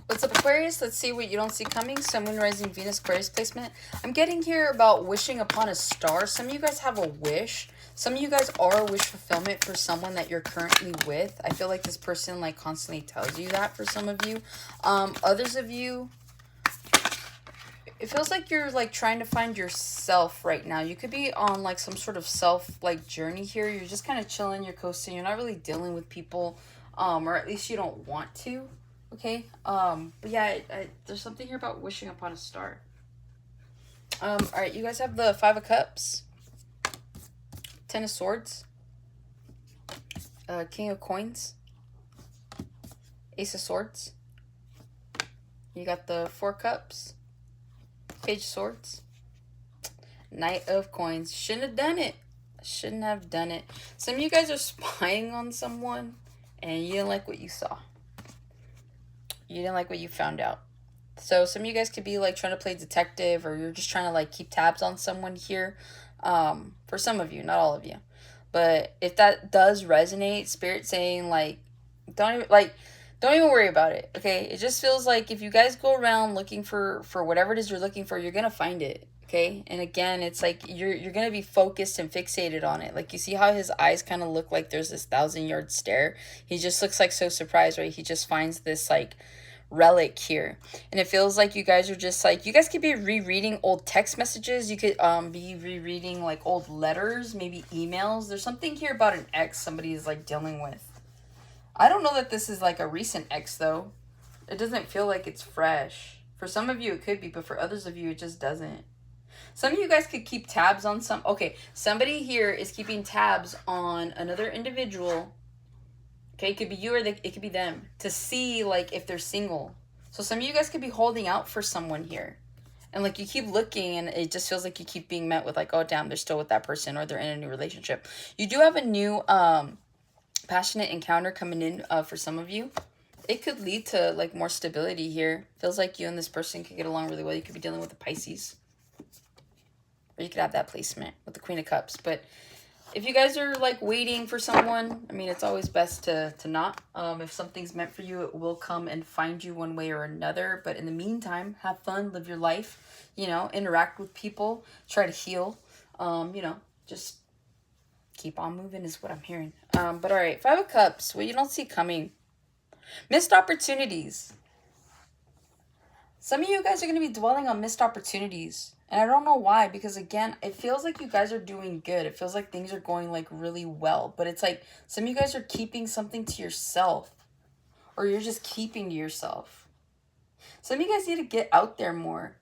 What's up, Aquarius? Let's see what you don't see coming. Sun, Moon, Rising, Venus, Aquarius placement. I'm getting here about wishing upon a star. Some of you guys have a wish. Some of you guys are a wish fulfillment for someone that you're currently with. I feel like this person like constantly tells you that for some of you. Others of you, it feels like you're like trying to find yourself right now. You could be on like some sort of self like journey here. You're just kind of chilling, you're coasting, you're not really dealing with people, or at least you don't want to. Okay. But yeah, there's something here about wishing upon a star. All right, you guys have the Five of Cups, Ten of Swords, King of Coins, Ace of Swords. You got the Four Cups, Page of Swords, Knight of Coins. Shouldn't have done it. Shouldn't have done it. Some of you guys are spying on someone, and you didn't like what you saw. You didn't like what you found out. So some of you guys could be like trying to play detective, or you're just trying to like keep tabs on someone here. For some of you, not all of you. But if that does resonate, Spirit saying like, don't even worry about it. Okay, it just feels like if you guys go around looking for whatever it is you're looking for, you're gonna find it. Okay, and again, it's like you're gonna be focused and fixated on it. Like, you see how his eyes kind of look like there's this 1,000-yard stare. He just looks like so surprised, right? He just finds this like relic here, and it feels like you guys are just like, you guys could be rereading old text messages. You could be rereading like old letters, maybe emails. There's something here about an ex somebody is like dealing with. I don't know that this is like a recent ex though. It doesn't feel like it's fresh. For some of you it could be, but for others of you it just doesn't. Some of you guys could keep tabs on somebody here is keeping tabs on another individual. Okay, it could be you, or it could be them, to see like if they're single. So some of you guys could be holding out for someone here. And like you keep looking, and it just feels like you keep being met with like, oh damn, they're still with that person, or they're in a new relationship. You do have a new passionate encounter coming in for some of you. It could lead to like more stability here. Feels like you and this person could get along really well. You could be dealing with the Pisces. Or you could have that placement with the Queen of Cups. But if you guys are like waiting for someone, I mean, it's always best to not. If something's meant for you, it will come and find you one way or another. But in the meantime, have fun, live your life, interact with people, try to heal, just keep on moving is what I'm hearing. But all right, Five of Cups, what you don't see coming. Missed opportunities. Some of you guys are going to be dwelling on missed opportunities. And I don't know why, because again, it feels like you guys are doing good. It feels like things are going like really well. But it's like some of you guys are keeping something to yourself. Or you're just keeping to yourself. Some of you guys need to get out there more.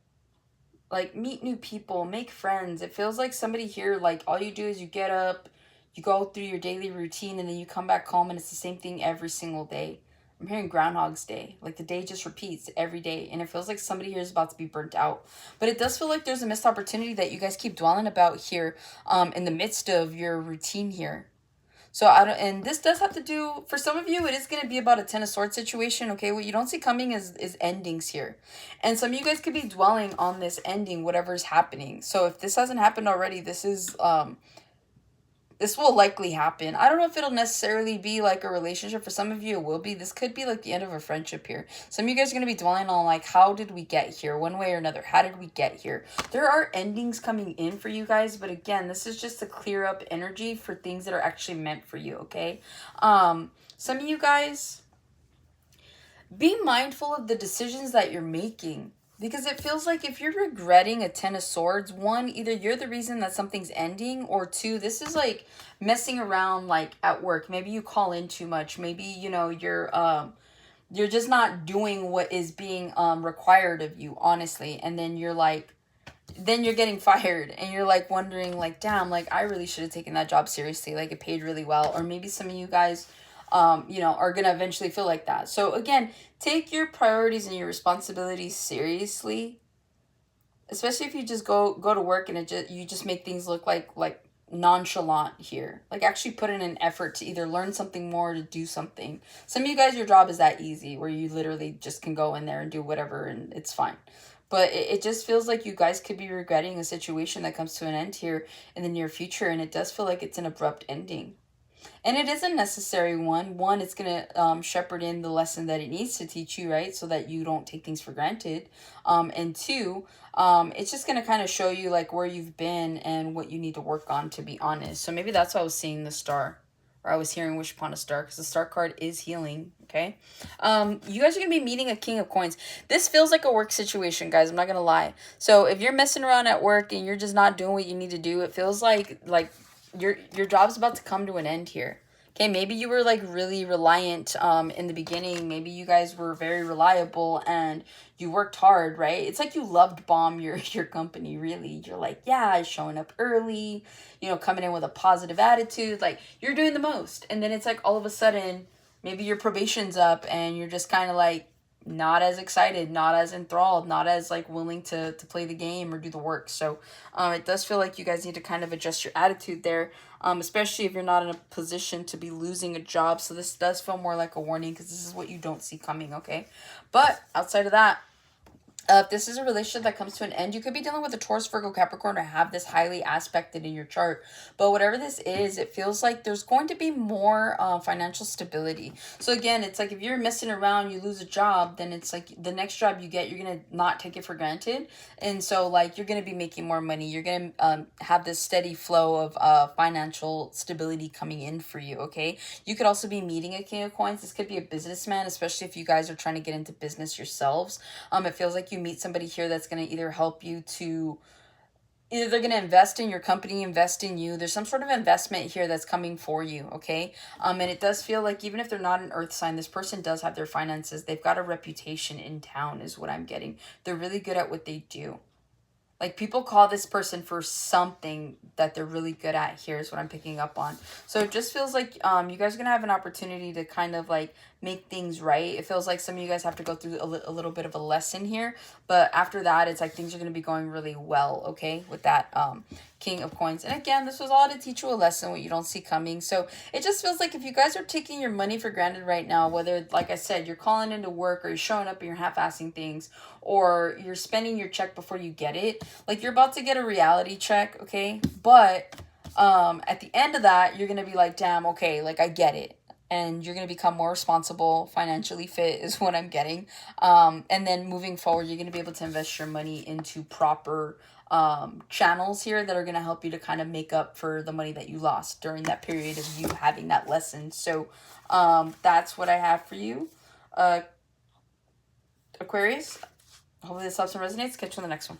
Like, meet new people, make friends. It feels like somebody here, like, all you do is you get up, you go through your daily routine, and then you come back home and it's the same thing every single day. I'm hearing Groundhog's Day. Like, the day just repeats every day. And it feels like somebody here is about to be burnt out. But it does feel like there's a missed opportunity that you guys keep dwelling about here in the midst of your routine here. So, and this does have to do, for some of you, it is going to be about a Ten of Swords situation, okay? What you don't see coming is endings here. And some of you guys could be dwelling on this ending, whatever's happening. So, if this hasn't happened already, this will likely happen. I don't know if it'll necessarily be like a relationship. For some of you, it will be. This could be like the end of a friendship here. Some of you guys are going to be dwelling on like, how did we get here? One way or another. How did we get here? There are endings coming in for you guys. But again, this is just to clear up energy for things that are actually meant for you, okay? Some of you guys, be mindful of the decisions that you're making. Because it feels like if you're regretting a Ten of Swords, one, either you're the reason that something's ending, or two, this is like messing around like at work. Maybe you call in too much. Maybe, you're just not doing what is being required of you, honestly. And then you're getting fired, and you're like wondering like, damn, like I really should have taken that job seriously. Like it paid really well. Or maybe some of you guys are going to eventually feel like that. So again, take your priorities and your responsibilities seriously, especially if you just go to work and you just make things look like nonchalant here. Like actually put in an effort to either learn something more or to do something. Some of you guys, your job is that easy where you literally just can go in there and do whatever and it's fine. But it just feels like you guys could be regretting a situation that comes to an end here in the near future, and it does feel like it's an abrupt ending. And it is a necessary one. One, it's going to shepherd in the lesson that it needs to teach you, right? So that you don't take things for granted. And two, it's just going to kind of show you like where you've been and what you need to work on, to be honest. So maybe that's why I was seeing the star. Or I was hearing wish upon a star, because the star card is healing, okay? You guys are going to be meeting a king of coins. This feels like a work situation, guys. I'm not going to lie. So if you're messing around at work and you're just not doing what you need to do, it feels like your job's about to come to an end here. Okay, maybe you were like really reliant in the beginning. Maybe you guys were very reliable and you worked hard, right? It's like you loved bomb your company, really. You're like, yeah, showing up early, you know, coming in with a positive attitude, like you're doing the most. And then it's like all of a sudden, maybe your probation's up and you're just kind of like not as excited, not as enthralled, not as like willing to play the game or do the work. So it does feel like you guys need to kind of adjust your attitude there, especially if you're not in a position to be losing a job. So this does feel more like a warning, because this is what you don't see coming, okay? But outside of that, if this is a relationship that comes to an end, you could be dealing with a Taurus, Virgo, Capricorn, or have this highly aspected in your chart. But whatever this is, it feels like there's going to be more financial stability. So again, it's like if you're messing around, you lose a job, then it's like the next job you get, you're going to not take it for granted. And so like you're going to be making more money. You're going to have this steady flow of financial stability coming in for you, okay? You could also be meeting a king of coins. This could be a businessman, especially if you guys are trying to get into business yourselves. It feels like you meet somebody here that's going to either help you to, either they're going to invest in your company, invest in you. There's some sort of investment here that's coming for you, okay? And it does feel like even if they're not an earth sign, this person does have their finances. They've got a reputation in town is what I'm getting. They're really good at what they do. Like, people call this person for something that they're really good at here is what I'm picking up on. So it just feels like you guys are going to have an opportunity to kind of, like, make things right. It feels like some of you guys have to go through a little bit of a lesson here. But after that, it's like things are going to be going really well, okay, with that King of Coins. And again, this was all to teach you a lesson, what you don't see coming. So it just feels like if you guys are taking your money for granted right now, whether, like I said, you're calling into work or you're showing up and you're half-assing things, or you're spending your check before you get it, like you're about to get a reality check, okay? But at the end of that, you're going to be like, damn, okay, like I get it. And you're going to become more responsible, financially fit is what I'm getting. And then moving forward, you're going to be able to invest your money into proper channels here that are going to help you to kind of make up for the money that you lost during that period of you having that lesson. So that's what I have for you, Aquarius. Hopefully this helps and resonates. Catch you on the next one.